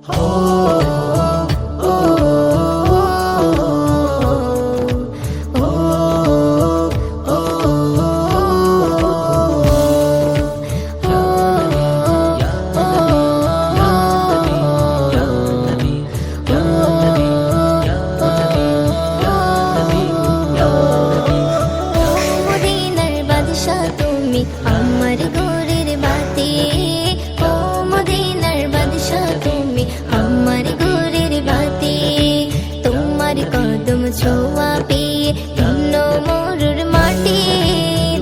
আমার ঘরের বাতি, ও মদিনার বাদশা তুমি আমার ঘরের বাতি। তোমার কদম ছোঁয়া পেয়ে ধন্য মরুর মাটি,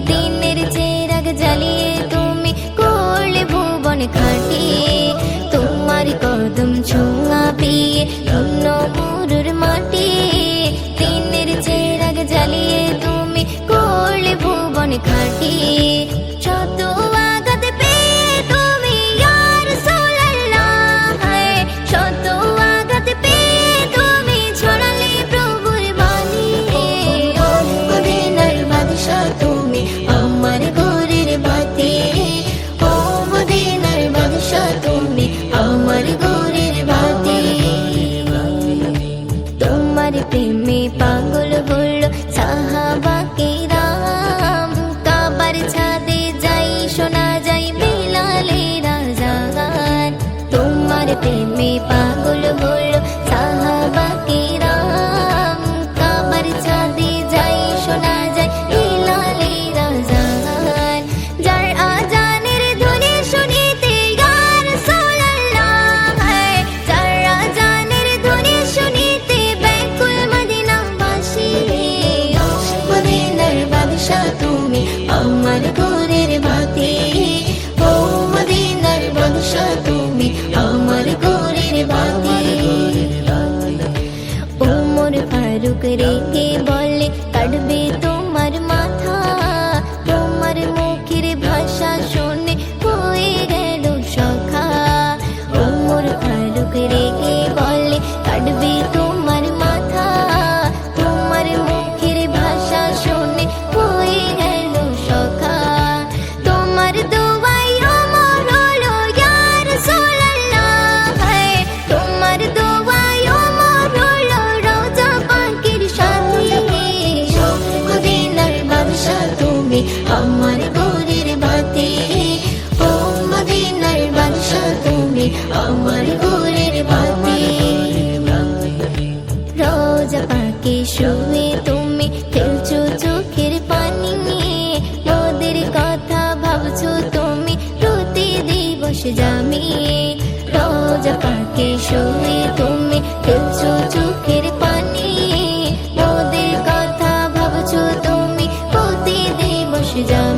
দিনের চেরাগ জ্বালিয়ে তুমি করলে ভুবন খাটি। তোমার কদম ছোঁয়া পেয়ে ধন্য মরুর মাটি, দিনের চেরাগ জ্বালিয়ে তুমি করলে ভুবন খাটি। শত আঘাত পেয়ে তুমি ইয়া রাসূলুল্লাহ, শত আঘাত পেয়ে তুমি ছড়ালে প্রভুর বাণী। ও মদিনার বাদশা তুমি আমার ঘরের বাতি, ও মদিনার বাদশা তুমি আমার ঘরের বাতি। তোমার প্রেমে পাগল হলো সাহাবা কিরাম, কাবার ছাদে যাই শোনা যায় বিলালের আযান। তোমার প্রেমে পাগল হলো সাহাবা কিরাম, কাবার ছাদে যাই শোনা যায় বিলালের আযান। যার আযানের ধ্বনি শুনিতে ইয়া রাসূলুল্লাহ, যার আযানের ধ্বনি শুনিতে ব্যাকুল মদিনাবাসী। ও মদিনার বাদশা তুমি আমার ঘরের বাতি, ও মদিনার বাদশা তুমি আমার ঘরের বাতি। ওমর ফারুক রেগে বলে কাটবে তোমার মাথা, তোমার মুখের ভাষা শুনে হয়ে গেল সখা। ওমর ফারুক রেগে বলে কাটবে তোমার মাথা, তোমার মুখের ভাষা শুনে হয়ে গেল সখা। তোমার দোয়াই ওমর হলো ইয়া রাসূলুল্লাহ, তোমার দোয়াই ওমর হলো রওজা পাকের সাথী। ও মদিনার বাদশা তুমি আমার ঘরের বাতি, ও মদিনার বাদশা তুমি আমার ঘরের বাতি। রওজা পাকে শুয়ে তুমি ফেলছো চোখের পানি, মোদের কথা ভাবছো তুমি প্রতি দিবস জামি। রওজা পাকে শুয়ে তুমি ফেলছো চোখের পানি, মোদের কথা ভাবছো তুমি প্রতি দিবস জামি।